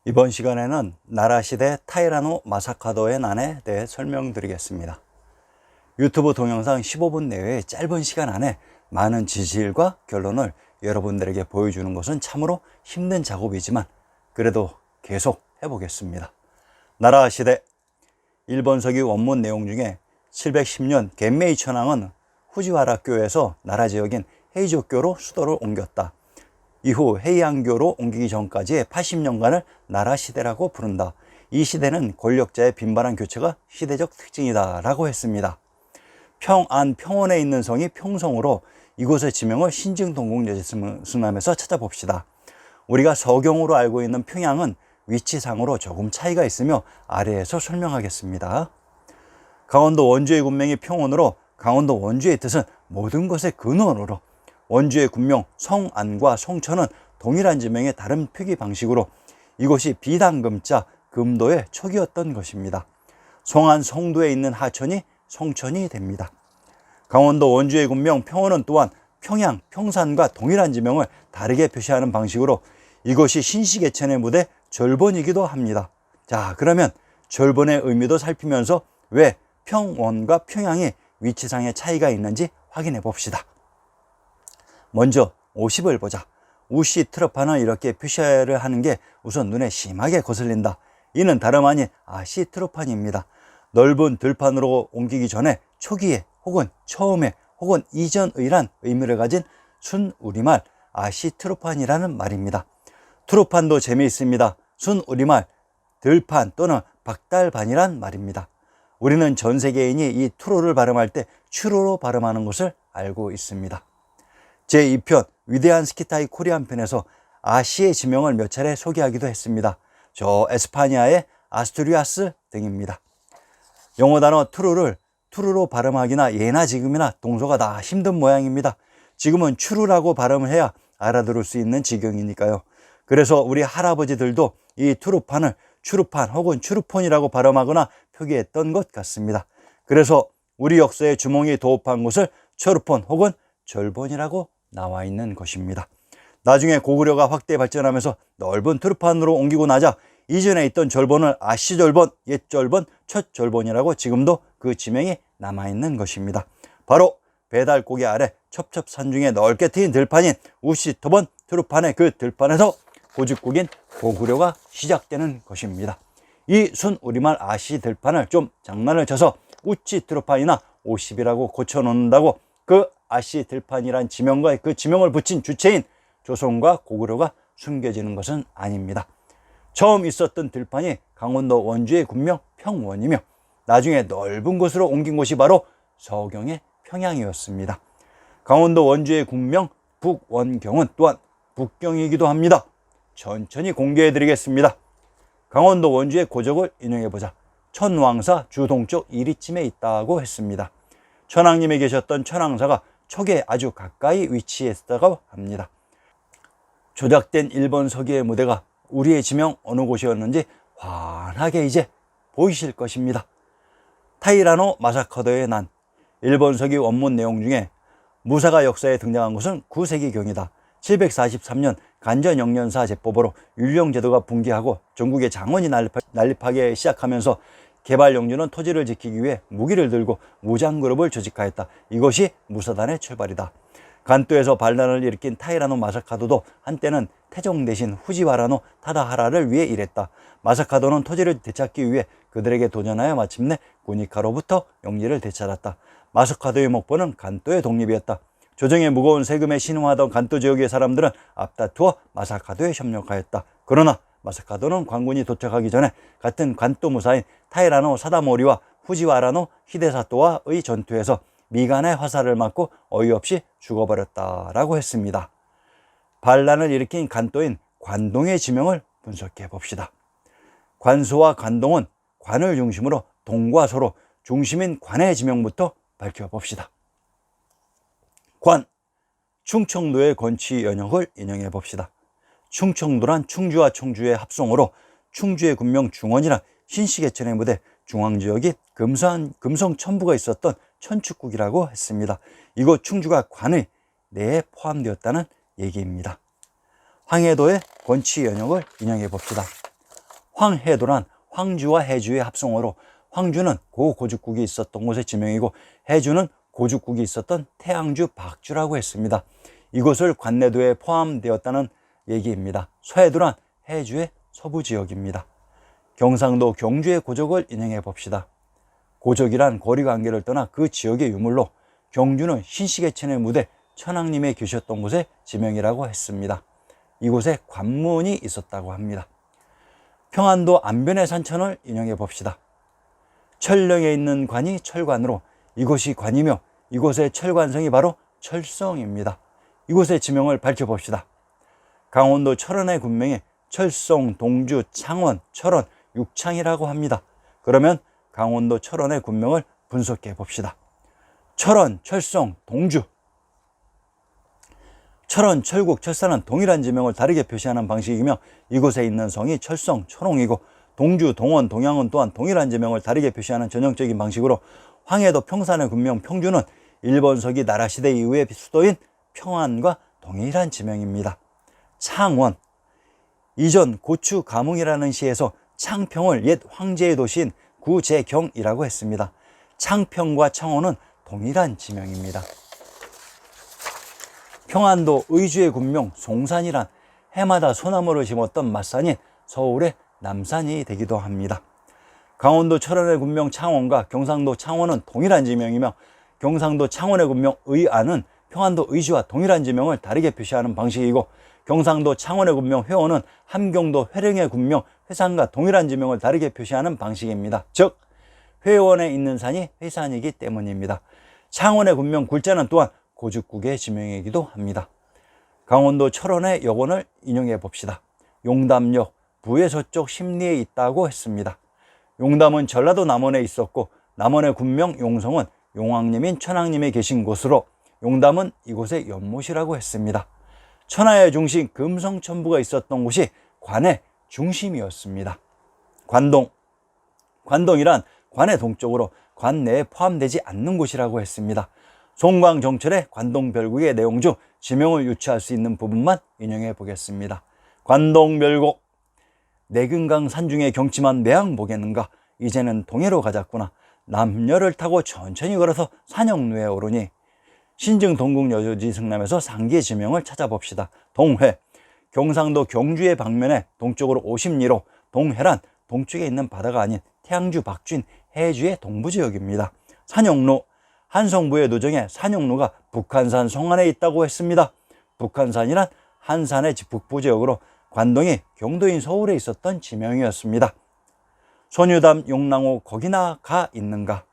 이번 시간에는 나라시대 타이라노 마사카도의 난에 대해 설명드리겠습니다. 유튜브 동영상 15분 내외의 짧은 시간 안에 많은 지질과 결론을 여러분들에게 보여주는 것은 참으로 힘든 작업이지만 그래도 계속 해보겠습니다. 나라시대 일본서기 원문 내용 중에 710년 겐메이 천황은 후지와라교에서 나라 지역인 헤이조교로 수도를 옮겼다. 이후 헤이안교로 옮기기 전까지의 80년간을 나라시대라고 부른다. 이 시대는 권력자의 빈번한 교체가 시대적 특징이다 라고 했습니다. 평안에 있는 성이 평성으로 이곳의 지명을 신증동국여지순함에서 찾아봅시다. 우리가 서경으로 알고 있는 평양은 위치상으로 조금 차이가 있으며 아래에서 설명하겠습니다. 강원도 원주의 군명이 평원으로 강원도 원주의 뜻은 모든 것의 근원으로 원주의 군명 성안과 송천은 동일한 지명의 다른 표기 방식으로 이곳이 비당금자 금도의 촉이었던 것입니다. 송안 송도에 있는 하천이 송천이 됩니다. 강원도 원주의 군명 평원은 또한 평양, 평산과 동일한 지명을 다르게 표시하는 방식으로 이곳이 신시개천의 무대 절본이기도 합니다. 자, 그러면 절본의 의미도 살피면서 왜 평원과 평양이 위치상의 차이가 있는지 확인해 봅시다. 먼저 50을 보자. 우씨 트로판을 이렇게 표시를 하는 게 우선 눈에 심하게 거슬린다. 이는 다름 아닌 아시 트로판입니다. 넓은 들판으로 옮기기 전에 초기에 혹은 처음에 혹은 이전의란 의미를 가진 순우리말 아시 트로판이라는 말입니다. 트로판도 재미있습니다. 순우리말 들판 또는 박달반이란 말입니다. 우리는 전 세계인이 이 트로를 발음할 때 추로로 발음하는 것을 알고 있습니다. 제2편 위대한 스키타이 코리안 편에서 아시의 지명을 몇 차례 소개하기도 했습니다. 저 에스파니아의 아스투리아스 등입니다. 영어 단어 트루를 투루로 발음하기나 예나 지금이나 동서가 다 힘든 모양입니다. 지금은 추루라고 발음을 해야 알아들을 수 있는 지경이니까요. 그래서 우리 할아버지들도 이 투루판을 추루판 혹은 추루폰이라고 발음하거나 표기했던 것 같습니다. 그래서 우리 역사에 주몽이 도읍한 곳을 철우폰 혹은 절본이라고 나와 있는 것입니다. 나중에 고구려가 확대 발전하면서 넓은 트루판으로 옮기고 나자 이전에 있던 절본을 아시절본, 옛절본, 첫절본이라고 지금도 그 지명이 남아있는 것입니다. 바로 배달고개 아래 첩첩산 중에 넓게 트인 들판인 우시토본 트루판의 그 들판에서 고집국인 고구려가 시작되는 것입니다. 이 순우리말 아시 들판을 좀 장난을 쳐서 우치 트루판이나 50이라고 고쳐놓는다고 그 아시 들판이란 지명과 그 지명을 붙인 주체인 조선과 고구려가 숨겨지는 것은 아닙니다. 처음 있었던 들판이 강원도 원주의 군명 평원이며 나중에 넓은 곳으로 옮긴 곳이 바로 서경의 평양이었습니다. 강원도 원주의 군명 북원경은 또한 북경이기도 합니다. 천천히 공개해 드리겠습니다. 강원도 원주의 고적을 인용해보자. 천왕사 주동쪽 이리쯤에 있다고 했습니다. 천왕님이 계셨던 천왕사가 촉에 아주 가까이 위치했다고 합니다. 조작된 일본 서기의 무대가 우리의 지명 어느 곳이었는지 환하게 이제 보이실 것입니다. 타이라노 마사카도의 난. 일본 서기 원문 내용 중에 무사가 역사에 등장한 것은 9세기경이다. 743년 간전영년사 제법으로 율령제도가 붕괴하고 전국에 장원이 난립하기 시작하면서 개발영주는 토지를 지키기 위해 무기를 들고 무장그룹을 조직하였다. 이것이 무사단의 출발이다. 간도에서 반란을 일으킨 타이라노 마사카도도 한때는 태종 대신 후지와라노 타다하라를 위해 일했다. 마사카도는 토지를 되찾기 위해 그들에게 도전하여 마침내 구니카로부터 영지를 되찾았다. 마사카도의 목표는 간도의 독립이었다. 조정의 무거운 세금에 신음하던 간도 지역의 사람들은 앞다투어 마사카도에 협력하였다. 그러나 마사카도는 관군이 도착하기 전에 같은 간도 무사인 타이라노 사다모리와 후지와라노 히데사토와의 전투에서 미간의 화살을 맞고 어이없이 죽어버렸다라고 했습니다. 반란을 일으킨 간도인 관동의 지명을 분석해 봅시다. 관소와 관동은 관을 중심으로 동과 소로 중심인 관의 지명부터 밝혀봅시다. 관, 충청도의 건치 연역을 인용해 봅시다. 충청도란 충주와 청주의 합성어로 충주의 군명 중원이란 신시개천의 무대 중앙지역이 금성 천부가 있었던 천축국이라고 했습니다. 이곳 충주가 관의 내에 포함되었다는 얘기입니다. 황해도의 권치 연역을 인용해 봅시다. 황해도란 황주와 해주의 합성어로 황주는 고죽국이 있었던 곳의 지명이고 해주는 고죽국이 있었던 태양주 박주라고 했습니다. 이곳을 관내도에 포함되었다는 얘기입니다. 서해도란 해주의 서부지역입니다. 경상도 경주의 고적을 인용해 봅시다. 고적이란 거리관계를 떠나 그 지역의 유물로 경주는 신시계천의 무대 천왕님이 계셨던 곳의 지명이라고 했습니다. 이곳에 관문이 있었다고 합니다. 평안도 안변의 산천을 인용해 봅시다. 철령에 있는 관이 철관으로 이곳이 관이며 이곳의 철관성이 바로 철성입니다. 이곳의 지명을 밝혀봅시다. 강원도 철원의 군명이 철성, 동주, 창원, 철원, 육창이라고 합니다. 그러면 강원도 철원의 군명을 분석해 봅시다. 철원, 철성, 동주. 철원, 철국, 철사는 동일한 지명을 다르게 표시하는 방식이며 이곳에 있는 성이 철성, 철옹이고 동주, 동원, 동양은 또한 동일한 지명을 다르게 표시하는 전형적인 방식으로 황해도 평산의 군명 평주는 일본 서기 나라시대 이후의 수도인 평안과 동일한 지명입니다. 창원. 이전 고추 가뭉이라는 시에서 창평을 옛 황제의 도시인 구제경이라고 했습니다. 창평과 창원은 동일한 지명입니다. 평안도 의주의 군명 송산이란 해마다 소나무를 심었던 맛산인 서울의 남산이 되기도 합니다. 강원도 철원의 군명 창원과 경상도 창원은 동일한 지명이며 경상도 창원의 군명 의안은 평안도 의주와 동일한 지명을 다르게 표시하는 방식이고 경상도 창원의 군명 회원은 함경도 회령의 군명 회산과 동일한 지명을 다르게 표시하는 방식입니다. 즉 회원에 있는 산이 회산이기 때문입니다. 창원의 군명 굴자는 또한 고죽국의 지명이기도 합니다. 강원도 철원의 여건을 인용해 봅시다. 용담역 부의 서쪽 심리에 있다고 했습니다. 용담은 전라도 남원에 있었고 남원의 군명 용성은 용왕님인 천왕님이 계신 곳으로 용담은 이곳의 연못이라고 했습니다. 천하의 중심 금성천부가 있었던 곳이 관의 중심이었습니다. 관동이란 관의 동쪽으로 관 내에 포함되지 않는 곳이라고 했습니다. 송광정철의 관동별곡의 내용 중 지명을 유추할 수 있는 부분만 인용해 보겠습니다. 관동별곡. 내근강 산중에 경치만 매양 보겠는가 이제는 동해로 가자꾸나 남녀를 타고 천천히 걸어서 산영루에 오르니 신증 동국 여지 승남에서 상기의 지명을 찾아봅시다. 동해. 경상도 경주의 방면에 동쪽으로 50리로 동해란 동쪽에 있는 바다가 아닌 태양주 박주인 해주의 동부지역입니다. 산영루. 한성부의 노정에 산영루가 북한산 성안에 있다고 했습니다. 북한산이란 한산의 북부지역으로 관동이 경도인 서울에 있었던 지명이었습니다. 손유담 용랑호 거기나 가 있는가.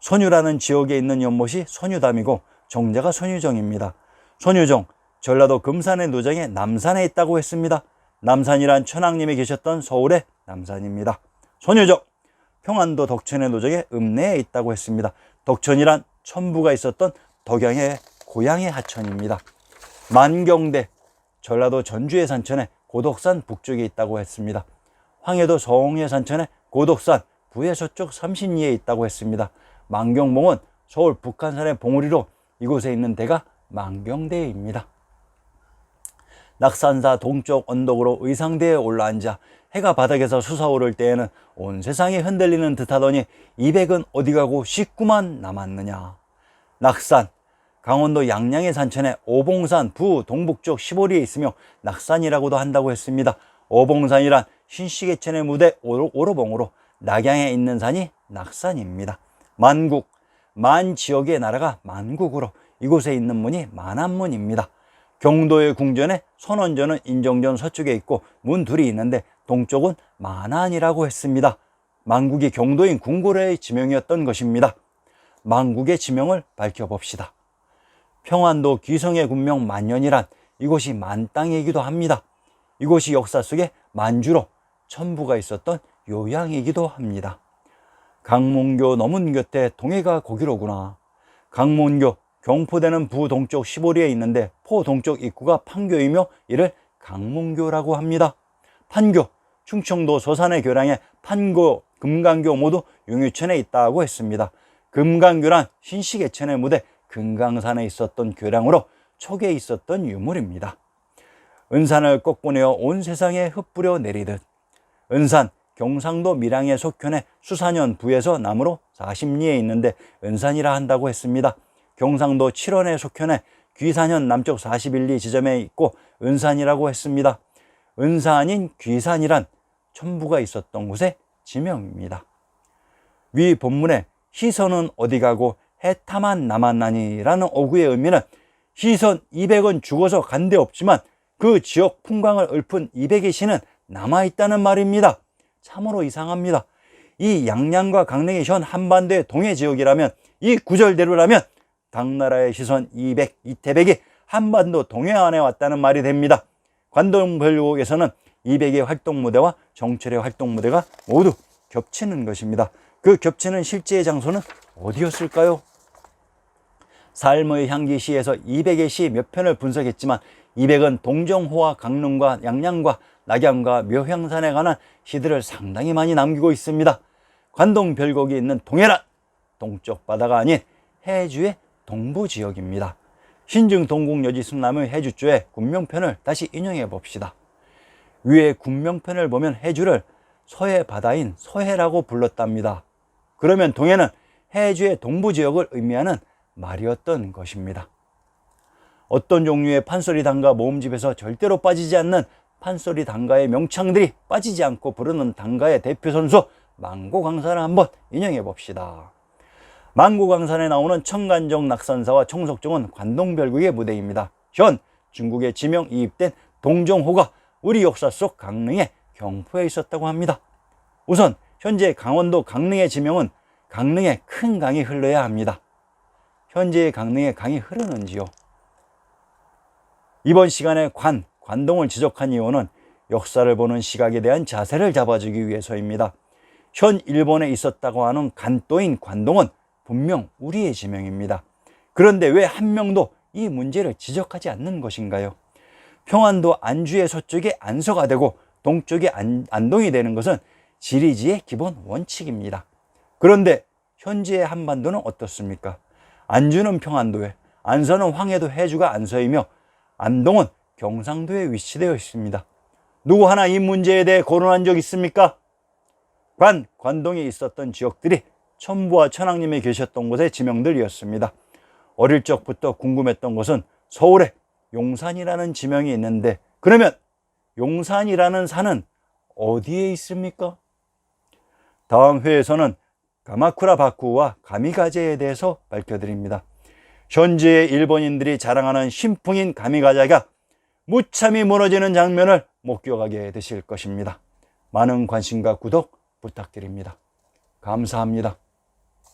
손유라는 지역에 있는 연못이 손유담이고 정자가 손유정입니다. 손유정, 전라도 금산의 노정에 남산에 있다고 했습니다. 남산이란 천왕님이 계셨던 서울의 남산입니다. 손유정, 평안도 덕천의 노정에 읍내에 있다고 했습니다. 덕천이란 천부가 있었던 덕양의 고향의 하천입니다. 만경대, 전라도 전주의 산천에 고덕산 북쪽에 있다고 했습니다. 황해도 서홍의 산천에 고덕산 부의 서쪽 30리에 있다고 했습니다. 만경봉은 서울 북한산의 봉우리로 이곳에 있는 데가 만경대입니다. 낙산사 동쪽 언덕으로 의상대에 올라앉아 해가 바닥에서 솟아오를 때에는 온 세상이 흔들리는 듯하더니 200은 어디 가고 19만 남았느냐. 낙산, 강원도 양양의 산천에 오봉산 부 동북쪽 15리에 있으며 낙산이라고도 한다고 했습니다. 오봉산이란 신시계천의 무대 오로봉으로 낙양에 있는 산이 낙산입니다. 만국, 만 지역의 나라가 만국으로 이곳에 있는 문이 만안문입니다. 경도의 궁전에 선원전은 인정전 서쪽에 있고 문 둘이 있는데 동쪽은 만안이라고 했습니다. 만국이 경도인 궁궐의 지명이었던 것입니다. 만국의 지명을 밝혀봅시다. 평안도 귀성의 군명 만년이란 이곳이 만땅이기도 합니다. 이곳이 역사 속에 만주로 천부가 있었던 요양이기도 합니다. 강문교 너문 곁에 동해가 거기로구나. 강문교, 경포대는 부동쪽 15리에 있는데 포동쪽 입구가 판교이며 이를 강문교라고 합니다. 판교, 충청도 서산의 교량에 판교, 금강교 모두 용유천에 있다고 했습니다. 금강교란 신시계천의 무대 금강산에 있었던 교량으로 촉에 있었던 유물입니다. 은산을 꺾고 내어 온 세상에 흩뿌려 내리듯 은산, 경상도 밀양의 속현의 수산현 부에서 남으로 40리에 있는데 은산이라 한다고 했습니다. 경상도 칠원의 속현의 귀산현 남쪽 41리 지점에 있고 은산이라고 했습니다. 은산인 귀산이란 천부가 있었던 곳의 지명입니다. 위 본문에 희선은 어디 가고 해타만 남았나니라는 어구의 의미는 희선 200은 죽어서 간 데 없지만 그 지역 풍광을 읊은 200의 시는 남아있다는 말입니다. 참으로 이상합니다. 이 양양과 강릉이 현 한반도의 동해 지역이라면, 이 구절대로라면 당나라의 시선 200, 이태백이 한반도 동해안에 왔다는 말이 됩니다. 관동별곡에서는 200의 활동무대와 정철의 활동무대가 모두 겹치는 것입니다. 그 겹치는 실제의 장소는 어디였을까요? 삶의 향기시에서 200의 시 몇 편을 분석했지만 200은 동정호와 강릉과 양양과 낙양과 묘향산에 관한 시들을 상당히 많이 남기고 있습니다. 관동별곡이 있는 동해란 동쪽 바다가 아닌 해주의 동부 지역입니다. 신증 동국여지 순남의 해주조의 군명편을 다시 인용해 봅시다. 위에 군명편을 보면 해주를 서해 바다인 서해라고 불렀답니다. 그러면 동해는 해주의 동부 지역을 의미하는 말이었던 것입니다. 어떤 종류의 판소리 단가 모음집에서 절대로 빠지지 않는 판소리 단가의 명창들이 빠지지 않고 부르는 단가의 대표 선수 망고강산을 한번 인용해 봅시다. 망고강산에 나오는 청간정 낙선사와 청석정은 관동별곡의 무대입니다. 현 중국의 지명 이입된 동정호가 우리 역사 속 강릉의 경포에 있었다고 합니다. 우선 현재 강원도 강릉의 지명은 강릉에 큰 강이 흘러야 합니다. 현재의 강릉에 강이 흐르는지요? 이번 시간에 관동을 지적한 이유는 역사를 보는 시각에 대한 자세를 잡아주기 위해서입니다. 현 일본에 있었다고 하는 간도인 관동은 분명 우리의 지명입니다. 그런데 왜 한 명도 이 문제를 지적하지 않는 것인가요? 평안도 안주의 서쪽에 안서가 되고 동쪽에 안동이 되는 것은 지리지의 기본 원칙입니다. 그런데 현재의 한반도는 어떻습니까? 안주는 평안도에, 안서는 황해도 해주가 안서이며 안동은 경상도에 위치되어 있습니다. 누구 하나 이 문제에 대해 거론한 적 있습니까? 관동에 있었던 지역들이 천부와 천왕님이 계셨던 곳의 지명들이었습니다. 어릴 적부터 궁금했던 것은 서울에 용산이라는 지명이 있는데, 그러면 용산이라는 산은 어디에 있습니까? 다음 회에서는 가마쿠라 바쿠와 가미가제에 대해서 밝혀드립니다. 현재의 일본인들이 자랑하는 신풍인 가미가제가 무참히 무너지는 장면을 목격하게 되실 것입니다. 많은 관심과 구독 부탁드립니다. 감사합니다.